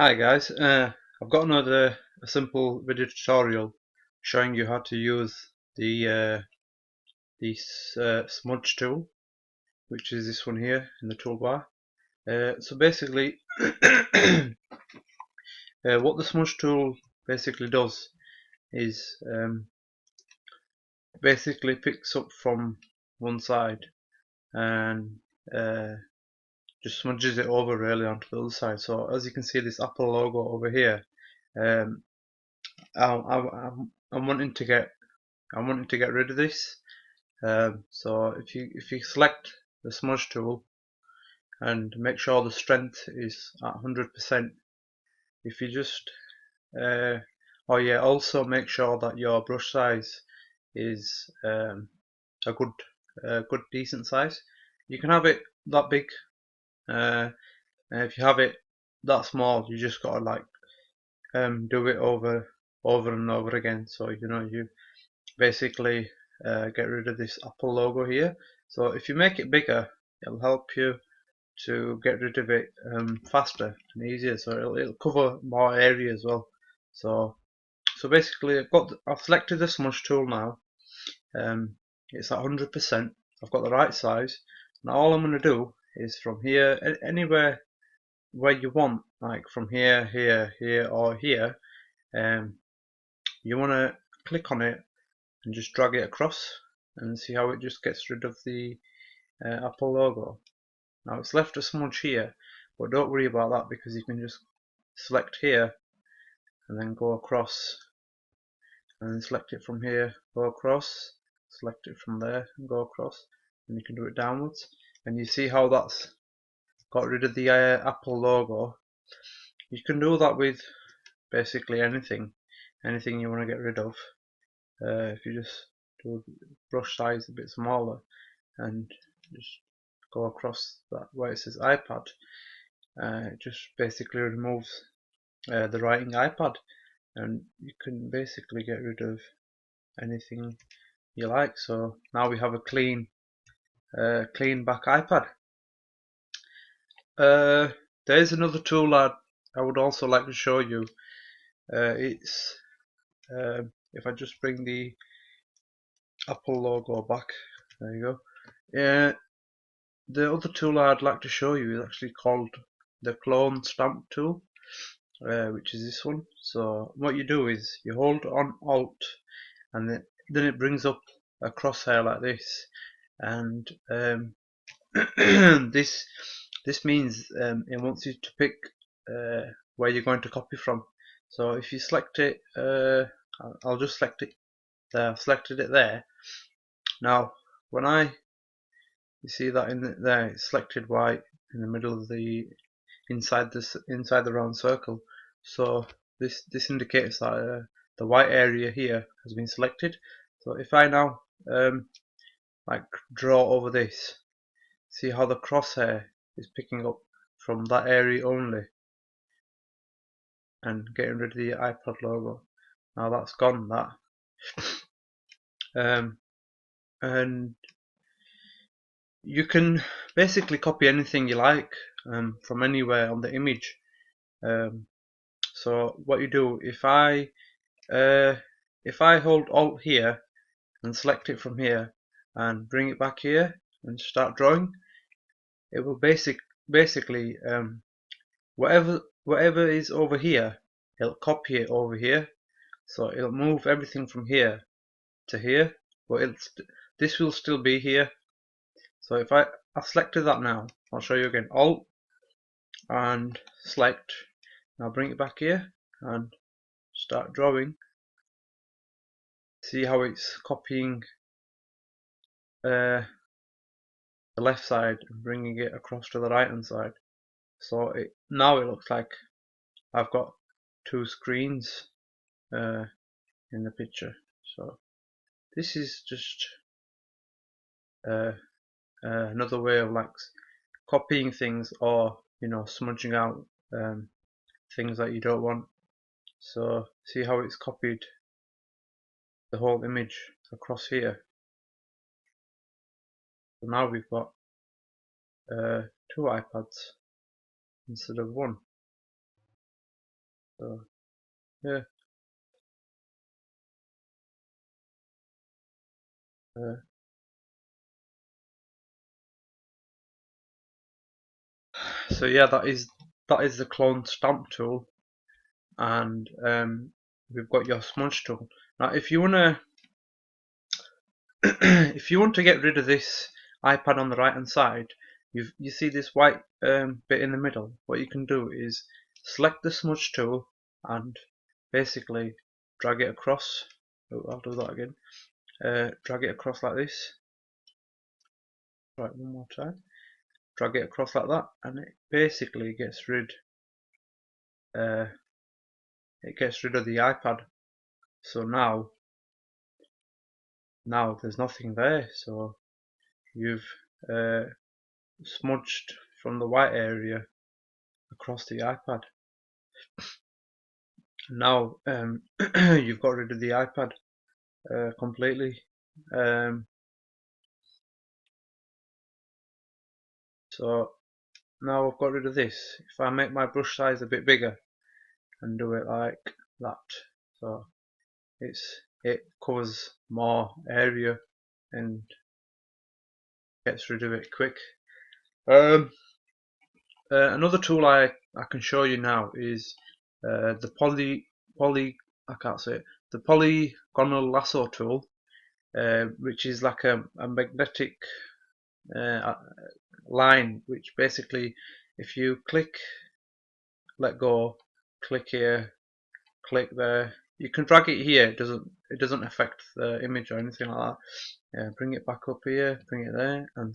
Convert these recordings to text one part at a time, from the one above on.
Hi guys, I've got another simple video tutorial showing you how to use the smudge tool, which is this one here in the toolbar. So basically, what the smudge tool basically does is basically picks up from one side and just smudges it over really onto the other side. So as you can see, this Apple logo over here. Um, I'm wanting to get rid of this. So if you select the smudge tool and make sure the strength is at 100%, if you just oh yeah, also make sure that your brush size is a good decent size. You can have it that big. If you have it that small, you just gotta like do it over and over again. So you basically get rid of this Apple logo here. So if you make it bigger, it'll help you to get rid of it faster and easier. So it'll cover more area as well. So basically, I've selected the smudge tool now. It's at 100%. I've got the right size. Now all I'm going to do is from here, anywhere where you want, like from here, here, here, or here, you want to click on it and just drag it across and see how it just gets rid of the Apple logo. Now it's left a smudge here, but don't worry about that because you can just select here and then go across, and then select it from here, go across, select it from there and go across, and you can do it downwards, and you see how that's got rid of the Apple logo. You can do that with basically anything you want to get rid of. If you just do brush size a bit smaller and just go across that where it says iPad, it just basically removes the writing iPad, and you can basically get rid of anything you like. So now we have a clean back iPad. There's another tool I would also like to show you. It's if I just bring the Apple logo back, there you go. The other tool I'd like to show you is actually called the clone stamp tool, which is this one. So what you do is you hold on Alt, and then it brings up a crosshair like this, and this means it wants you to pick where you're going to copy from. So if you select it, I'll just select it there. I've selected it there. Now when you see that in there, it's selected white in the middle of the inside the round circle. So this indicates that the white area here has been selected. So if I now like draw over this, see how the crosshair is picking up from that area only and getting rid of the iPod logo. Now that's gone, that. And you can basically copy anything you like from anywhere on the image. So what you do, if I hold Alt here and select it from here and bring it back here and start drawing, it will basically whatever is over here, it'll copy it over here. So it'll move everything from here to here, but this will still be here. So if I've selected that now, I'll show you again. Alt and select. Now bring it back here and start drawing. See how it's copying the left side and bringing it across to the right hand side. So now it looks like I've got two screens in the picture. So this is just another way of like copying things, or smudging out things that you don't want. So see how it's copied the whole image across here. So now we've got two iPads instead of one. So yeah, uh, so yeah, that is the clone stamp tool, and we've got your smudge tool. Now, if you wanna if you want to get rid of this iPad on the right hand side, you see this white bit in the middle. What you can do is select the smudge tool and basically drag it across. Oh, I'll do that again. Drag it across like this. Right, one more time. Drag it across like that, and it basically gets rid. It gets rid of the iPad. So now there's nothing there. So you've uh, smudged from the white area across the iPad. Now you've got rid of the iPad completely. So now I've got rid of this. If I make my brush size a bit bigger and do it like that, so it covers more area and gets rid of it quick. Another tool I can show you now is the I can't say it, the Polygonal Lasso Tool, which is like a magnetic uh, line, which basically, if you click, let go, click here, click there, you can drag it here. It doesn't affect the image or anything like that. Bring it back up here, bring it there, and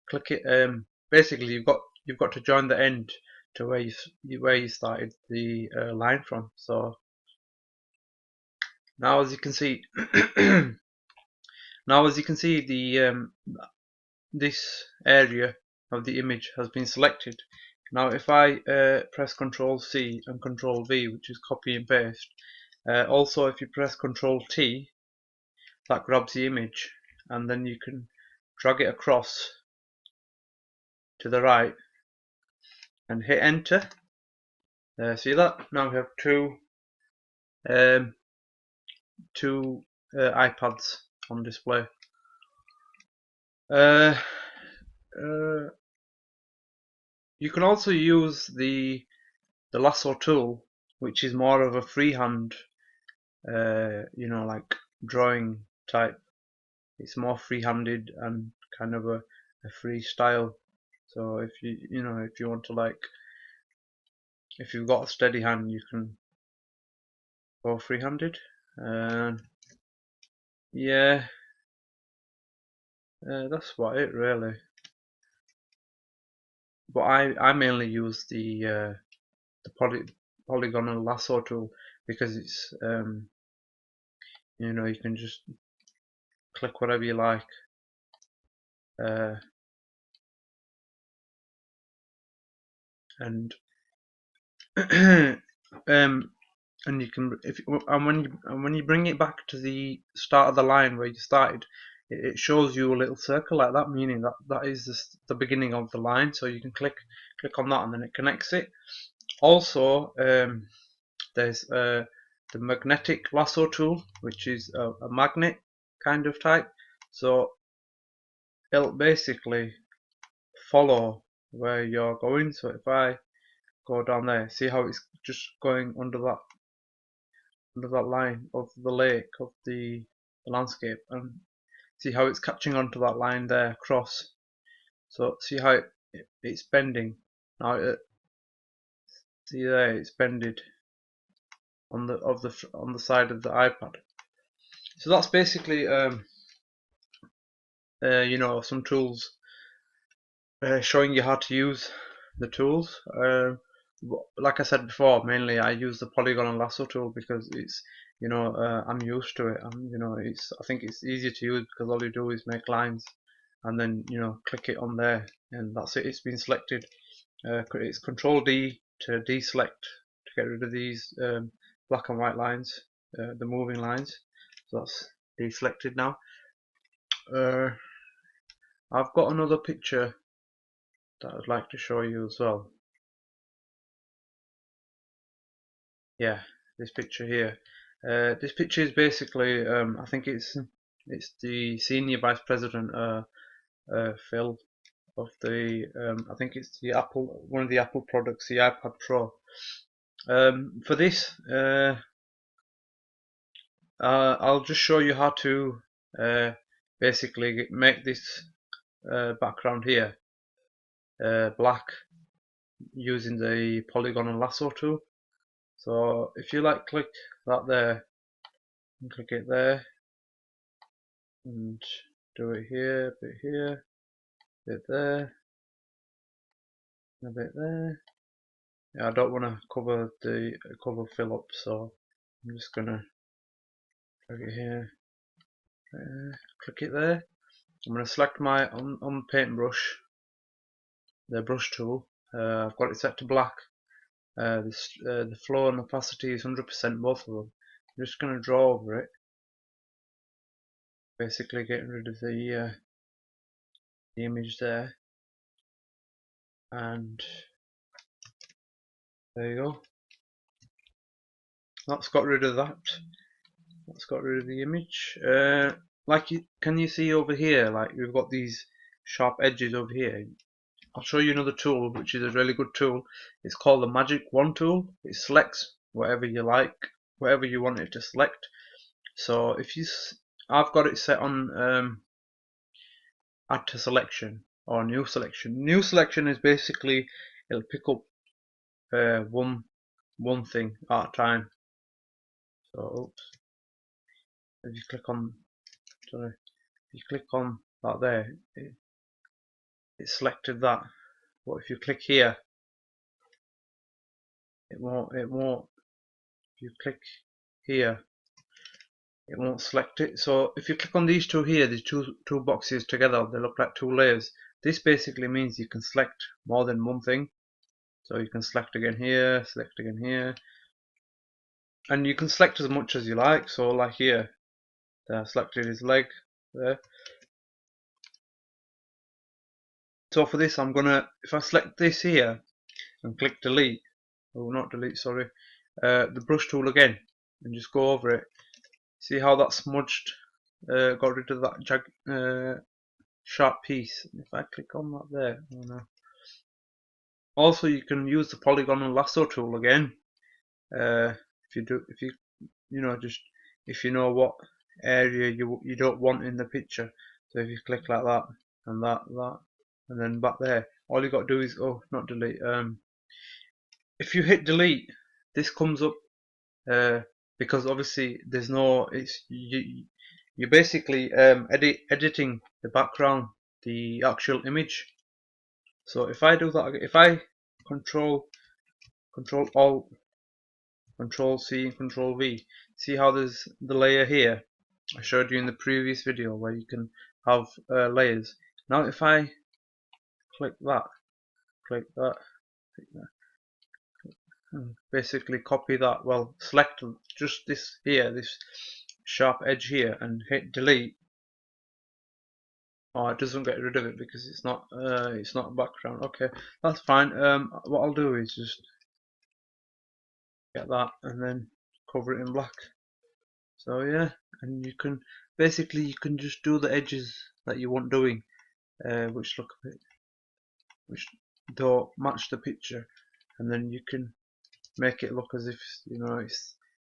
click it. Basically, you've got to join the end to where you started the line from. So now, as you can see, the this area of the image has been selected. Now, if I press Control C and Control V, which is copy and paste, also if you press Control T, that grabs the image, and then you can drag it across to the right and hit Enter. See that? Now we have um, two iPads on display. Uh, uh, you can also use the lasso tool, which is more of a freehand, like drawing type. It's more free-handed and kind of a free style. So if if you want to if you've got a steady hand, you can go free-handed. Yeah, that's about it really. But I mainly use the Polygonal Lasso tool because it's you can just click whatever you like. And and you can when you bring it back to the start of the line where you started, it shows you a little circle like that, meaning that is the beginning of the line. So you can click on that and then it connects it. Also, there's the magnetic lasso tool, which is a magnet kind of type. So it'll basically follow where you're going. So if I go down there, see how it's just going under that line of the lake, of the landscape, and see how it's catching onto that line there across. So see how it's bending. Now see there, it's bended on the side of the iPad. So that's basically some tools showing you how to use the tools. Like I said before, mainly I use the Polygonal Lasso tool because it's I'm used to it, and I think it's easier to use because all you do is make lines and then click it on there and that's it. It's been selected. It's Control D to deselect to get rid of these black and white lines, the moving lines. So that's deselected now. I've got another picture that I'd like to show you as well. yeah, this picture here. This picture is basically, I think it's the senior vice president, Phil, of the, I think it's the Apple, one of the Apple products, the iPad Pro. For this, I'll just show you how to basically make this background here black using the Polygonal Lasso tool. So if you click that there and click it there and do it here, a bit here, a bit there, a bit there. Yeah, I don't want to cover the fill up, so I'm just gonna click it here, click it there. I'm gonna select my on paintbrush, the brush tool. I've got it set to black. The flow and opacity is 100% both of them. I'm just gonna draw over it, basically getting rid of the image there, and there you go. That's got rid of that. That's got rid of the image. Can you see over here? Like we've got these sharp edges over here. I'll show you another tool, which is a really good tool. It's called the Magic Wand tool. It selects whatever you like, whatever you want it to select. So I've got it set on add to selection or new selection. New selection is basically it'll pick up one thing at a time. So oops, if you click on that there, it selected that. But if you click here, it won't. If you click here, it won't select it. So if you click on these two here, these two boxes together, they look like two layers. This basically means you can select more than one thing. So you can select again here, select again here, and you can select as much as you like. So like here, I selected his leg there. So for this, I'm gonna, if I select this here and click delete, oh not delete, sorry, the brush tool again, and just go over it. See how that smudged, got rid of that sharp piece. If I click on that there, oh no. Also, you can use the Polygonal Lasso tool again. If you know what area you don't want in the picture. So if you click like that and that, and then back there, all you got to do is not delete. If you hit delete, this comes up because obviously there's no. You're basically editing the background, the actual image. So if I do that, if I Control Alt, Control C, and Control V, see how there's the layer here I showed you in the previous video where you can have layers. Now if I click that, click that, basically copy that, well select just this here, this sharp edge here, and hit delete. Oh, it doesn't get rid of it because it's not a background. Okay, that's fine. What I'll do is just get that and then cover it in black. So yeah, and you can just do the edges that you want doing, which look a bit, which don't match the picture, and then you can make it look as if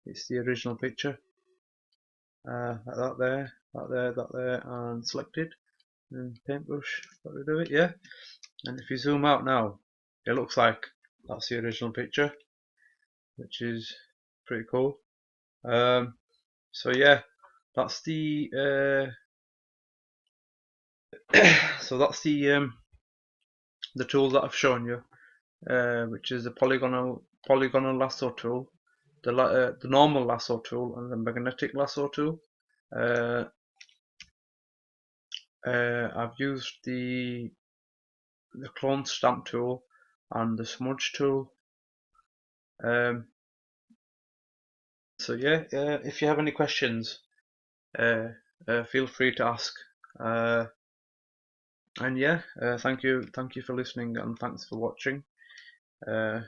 it's the original picture. Like that there, that there, that there, and selected, and paintbrush, got rid of it, yeah. And if you zoom out now, it looks like that's the original picture, which is pretty cool. So yeah, that's the so that's the tool that I've shown you, which is the Polygonal Lasso tool, the normal lasso tool, and the magnetic lasso tool. I've used the clone stamp tool and the smudge tool. So yeah, if you have any questions, feel free to ask. And yeah, thank you for listening, and thanks for watching. Yeah.